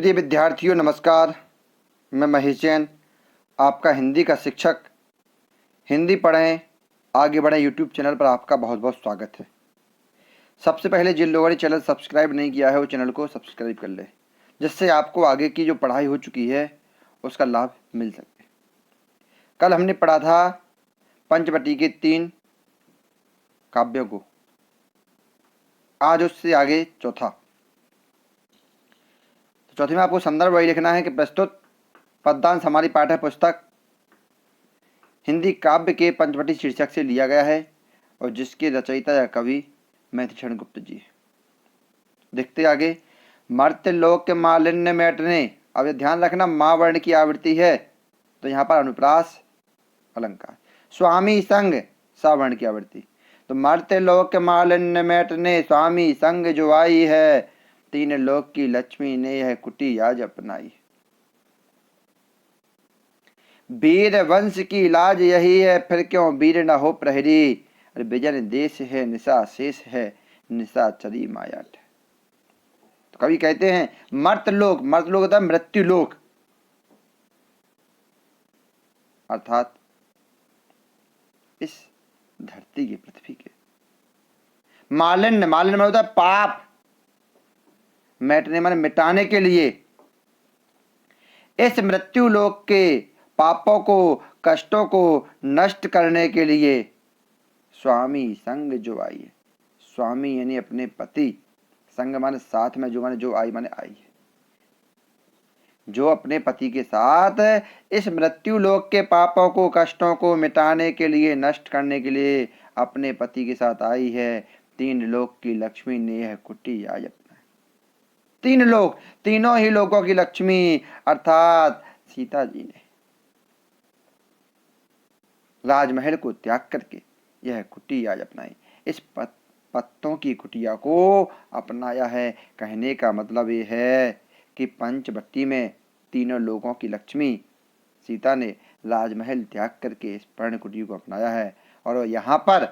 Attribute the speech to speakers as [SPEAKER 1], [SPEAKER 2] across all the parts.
[SPEAKER 1] प्रिय विद्यार्थियों नमस्कार। मैं महेश जैन, आपका हिंदी का शिक्षक। हिंदी पढ़ें आगे बढ़ें यूट्यूब चैनल पर आपका बहुत बहुत स्वागत है। सबसे पहले जिन लोगों ने चैनल सब्सक्राइब नहीं किया है वो चैनल को सब्सक्राइब कर ले, जिससे आपको आगे की जो पढ़ाई हो चुकी है उसका लाभ मिल सके। कल हमने पढ़ा था पंचवटी के 3 काव्यों को, आज उससे आगे चौथा। चौथे में आपको संदर्भ वही लिखना है कि प्रस्तुत पद्यांश हमारी पाठ्य पुस्तक हिंदी काव्य के पंचवटी शीर्षक से लिया गया है और जिसके रचयिता या कवि मैथिलीशरण गुप्त जी है। देखते आगे। मर्त्यलोक के मालिन्य मेटने, अब ये ध्यान रखना माँ वर्ण की आवृत्ति है तो यहाँ पर अनुप्रास अलंकार। स्वामी संग सावर्ण की आवृत्ति, तो मर्त्यलोक के मालिन्य मेटने स्वामी संग जो आई है, 3 लोक की लक्ष्मी ने यह कुटी आज अपनाई। वीर वंश की लाज यही है, फिर क्यों वीर न हो प्रहरी। अरे बिजन देश है निशा शेष है, निशा चली मायाठ। तो कवि कहते हैं मर्त्यलोक, मर्त्यलोक होता है मृत्यु लोक, अर्थात इस धरती के पृथ्वी के। मालिन्य, मालिन्य में होता है पाप, मैटने माने मिटाने के लिए। इस मृत्यु लोक के पापों को कष्टों को नष्ट करने के लिए स्वामी संग जो आई है। स्वामी यानी अपने पति, संग माने साथ में, जो माने जो आई माने आई है, जो अपने पति के साथ इस मृत्यु लोक के पापों को कष्टों को मिटाने के लिए नष्ट करने के लिए अपने पति के साथ आई है। 3 लोक की लक्ष्मी ने यह कुटी आज अपना। 3 लोक, तीनों ही लोकों की लक्ष्मी अर्थात सीता जी ने राजमहल को त्याग करके यह कुटी आज अपनाई। इस पत्तों की कुटिया को अपनाया है। कहने का मतलब ये है कि पंचवटी में 3 लोगों की लक्ष्मी सीता ने राजमहल त्याग करके इस पर्ण कुटी को अपनाया है और यहाँ पर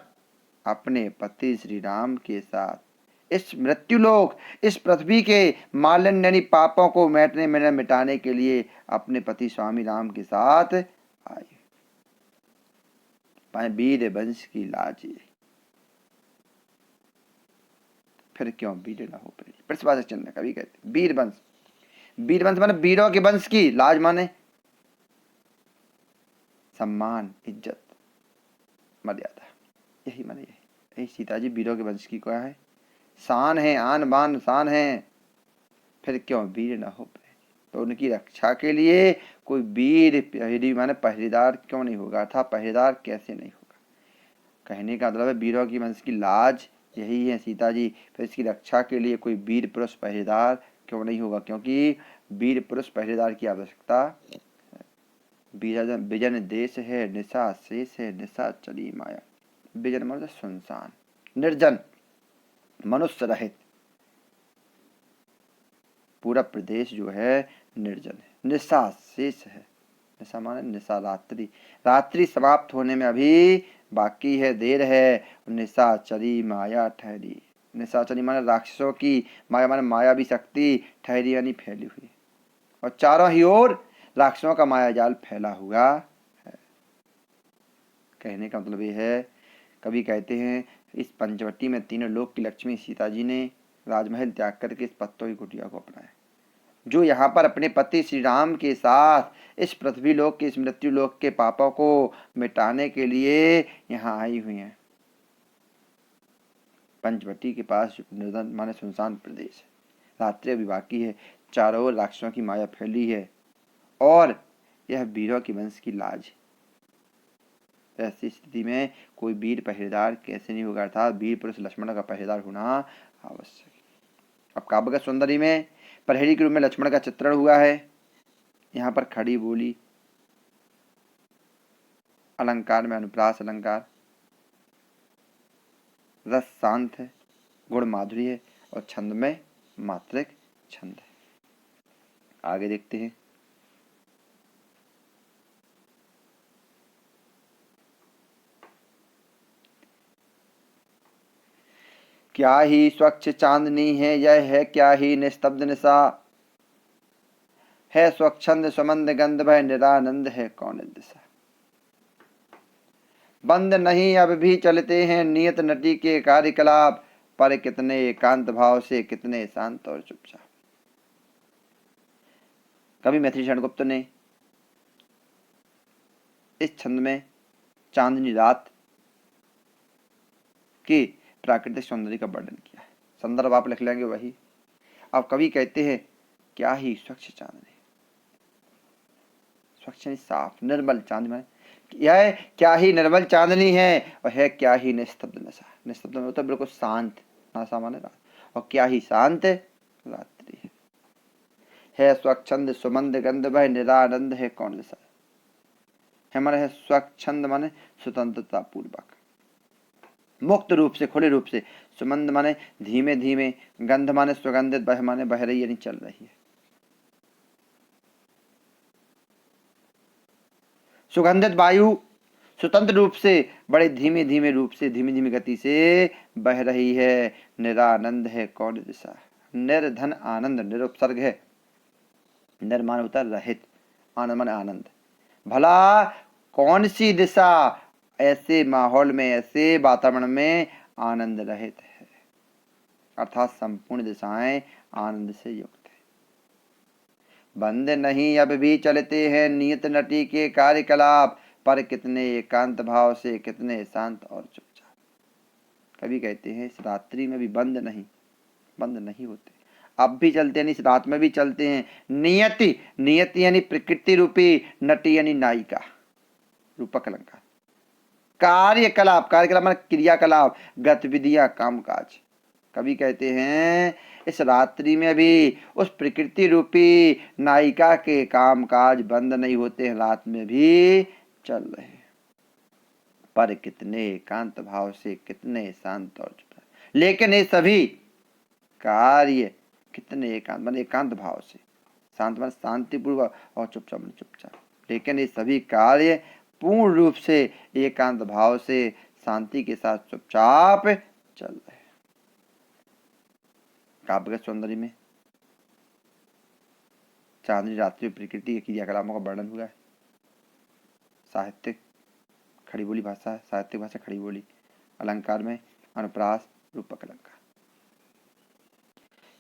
[SPEAKER 1] अपने पति श्री राम के साथ इस मृत्युलोक, इस पृथ्वी के मालिन्य यानी पापों को मिटाने के लिए अपने पति स्वामी राम के साथ आई। वीर वंश की लाज फिर क्यों वीर न हो प्रहरी। प्रतिभाषक चिन्ह कवि कहते वीर वंश, वीर वंश माने वीरों के वंश की, लाज माने सम्मान इज्जत मर्यादा, यही माने यही सीता जी वीरों के वंश की क्या है, शान है, आन बान शान है। फिर क्यों वीर न हो प्रहरी, तो उनकी रक्षा के लिए कोई वीर प्रहरी माने पहरेदार क्यों नहीं होगा, था पहरेदार कैसे नहीं होगा। कहने का मतलब है वीरों की वंश की लाज यही है सीता जी, फिर इसकी रक्षा के लिए कोई वीर पुरुष पहरेदार क्यों नहीं होगा, क्योंकि वीर पुरुष पहरेदार की आवश्यकता। बिजन देश है निशा शेष है, निशा चली माया। बिजन मतलब सुनसान निर्जन मनुष्य रहित पूरा प्रदेश जो है निर्जन है। निशा शेष है, निशा माने निशा रात्रि, रात्रि समाप्त होने में अभी बाकी है, देर है। निशा चली माया ठहरी, निशा चली माने राक्षसों की, माया माने माया भी शक्ति, ठहरी यानी फैली हुई, और चारों ही ओर राक्षसों का माया जाल फैला हुआ है। कहने का मतलब ये है, कवि कहते हैं इस पंचवटी में 3 लोक की लक्ष्मी सीता जी ने राजमहल त्याग करके इस पत्तों की कुटिया को अपनाया, जो यहाँ पर अपने पति श्री राम के साथ इस पृथ्वी लोक के, इस मृत्यु लोक के पापों को मिटाने के लिए यहाँ आई हुई हैं। पंचवटी के पास निर्जन माने सुनसान प्रदेश है, रात्रि अभी बाकी है, चारों ओर राक्षसों की माया फैली है और यह वीरों की वंश की लाज। ऐसी स्थिति में कोई वीर पहरेदार कैसे नहीं होगा, अर्थात वीर पुरुष लक्ष्मण का पहरेदार होना आवश्यक है। अब काव्य का सौंदर्य में प्रहरी के रूप में लक्ष्मण का चित्रण हुआ है। यहाँ पर खड़ी बोली, अलंकार में अनुप्रास अलंकार, रस शांत है, गुण माधुरी है और छंद में मात्रिक छंद है। आगे देखते हैं। क्या ही स्वच्छ चांदनी है यह है, क्या ही निस्तब्ध निशा। है स्वच्छंद सुमंद गंध भय निरानंद है कौन दिशा। बंद नहीं अब भी चलते हैं नियत नटी के कार्यकलाप, पर कितने एकांत भाव से कितने शांत और चुपचाप। कवि मैथिली शरण गुप्त ने इस छंद में चांदनी रात की प्राकृतिक सौंदर्य का वर्णन किया है। संदर्भ आप लिख लेंगे वही। अब कवि कहते हैं क्या ही स्वच्छ चांदनी, स्वच्छ साफ निर्मल चांदनी, यह क्या ही निर्मल चांदनी है और है क्या ही निस्तब्ध नशा। निस्तब्ध में होता बिल्कुल शांत, नशा माने रात, और क्या ही शांत रात्रि है स्वच्छंद सुमंद गंध भय निरानंद है कौन दिशा। हमारा है स्वच्छंद माने स्वतंत्रता पूर्वक, मुक्त रूप से, खुले रूप से, सुमंद माने धीमे धीमे, गंध माने सुगंधित, बह माने बह रही यानी चल रही है, सुगंधित वायु स्वतंत्र रूप से बड़े धीमे धीमे रूप से, धीमी धीमी गति से बह रही है। निरानंद है कौन दिशा। निर्धन आनंद, निरुपसर्ग है, निर्माण होता है रहित, आनंद माने आनंद। भला कौन सी दिशा ऐसे माहौल में, ऐसे वातावरण में आनंद रहित है, अर्थात संपूर्ण दिशाएं आनंद से युक्त है। बंद नहीं अब भी चलते हैं नियत नटी के कार्यकलाप, पर कितने एकांत भाव से कितने शांत और चुपचाप। कभी कहते हैं इस रात्रि में भी बंद नहीं होते, अब भी चलते हैं, इस रात में भी चलते हैं। नियति, नियति यानी प्रकृति रूपी, नटी यानी नायिका, रूपक अलंकार। कार्यकलाप, कार्यकलाप माने क्रियाकलाप, गतिविधियां, कामकाज। कभी कहते हैं इस रात्रि में भी उस प्रकृति रूपी नायिका के कामकाज बंद नहीं होते हैं, रात में भी चल रहे हैं, पर कितने एकांत भाव से कितने शांत और चुप। लेकिन ये सभी कार्य कितने एकांत माने एकांत भाव से, शांत माने शांतिपूर्वक, और चुपचाप माने चुपचाप। लेकिन ये सभी कार्य पूर्ण रूप से एकांत भाव से शांति के साथ चुपचाप चल रहे हैं। काव्य सौंदर्य में चांदनी रात्रि प्रकृति के क्रियाकलापों का वर्णन हुआ है। साहित्यिक खड़ी बोली भाषा, साहित्यिक भाषा खड़ी बोली। अलंकार में अनुप्रास, रूपक अलंकार।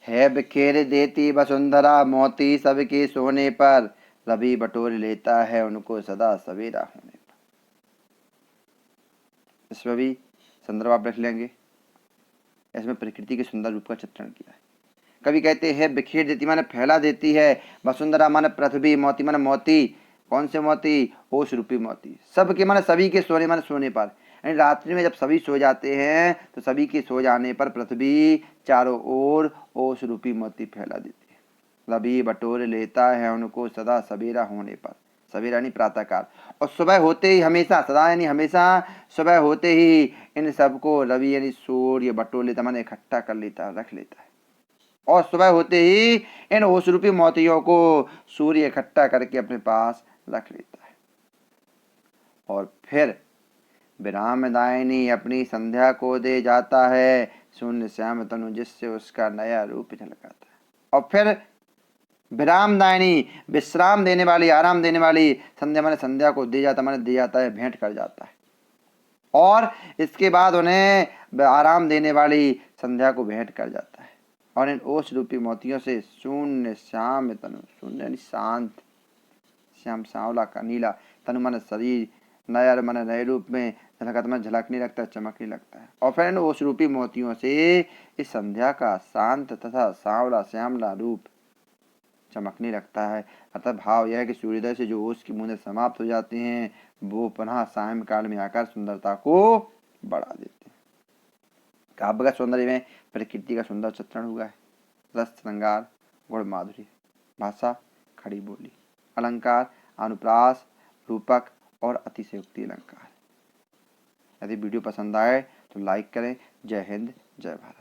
[SPEAKER 1] है बिखेर देती वसुंधरा मोती सबके सोने पर, रवि बटोर लेता है उनको सदा सवेरा होने पर। इसमें भी संदर्भ आप रख लेंगे। इसमें प्रकृति के सुंदर रूप का चित्रण किया है। कवि कहते हैं बिखेर देती माने फैला देती है, वसुंधरा माने पृथ्वी, मोती माने मोती, कौन से मोती, ओष रूपी मोती, सबके माने सभी के सोने माने सोने पर। यानी रात्रि में जब सभी सो जाते हैं तो सभी के सो जाने पर पृथ्वी चारों ओर ओष रूपी मोती फैला देती है। रवि बटोर लेता है उनको सदा सवेरा होने पर, सवेरा यानी प्रातःकाल, और सुबह होते ही हमेशा, सदा यानी हमेशा, सुबह होते ही इन सबको रवि यानी सूर्य बटोर लेता माने इकट्ठा कर लेता, रख लेता है। और सुबह होते ही इन ओष रूपी मोतियों को सूर्य इकट्ठा करके अपने पास रख लेता है। और फिर विराम दायनी अपनी संध्या को दे जाता है, शून्य श्याम तनु जिससे उसका नया रूप झलकाता है। और फिर विराम दायनी, विश्राम देने वाली, आराम देने वाली संध्या माने संध्या को दे जाता, माने दे जाता है, भेंट कर जाता है। और इसके बाद उन्हें आराम देने वाली संध्या को भेंट कर जाता है। और इन ओष रूपी मोतियों से शून्य श्याम तनु, शून्य यानी शांत, श्याम सांवला का नीला, तनु मन शरीर, नया मन नए रूप में झलकता मन झलकने लगता है, चमकने लगता है। और फिर इन ओष रूपी मोतियों से इस संध्या का शांत तथा सांवला श्यामला रूप चमकने लगता है। अर्थात भाव यह है कि सूर्योदय से जो ओष की बूंदें समाप्त हो जाती हैं वो पुनः सायंकाल में आकर सुंदरता को बढ़ा देते हैं। काव्य का सौंदर्य में प्रकृति का सुंदर चित्रण हुआ है। रस श्रृंगार, गुण माधुर्य, भाषा खड़ी बोली, अलंकार अनुप्रास, रूपक और अतिशयोक्ति अलंकार। यदि वीडियो पसंद आए तो लाइक करें। जय हिंद, जय भारत।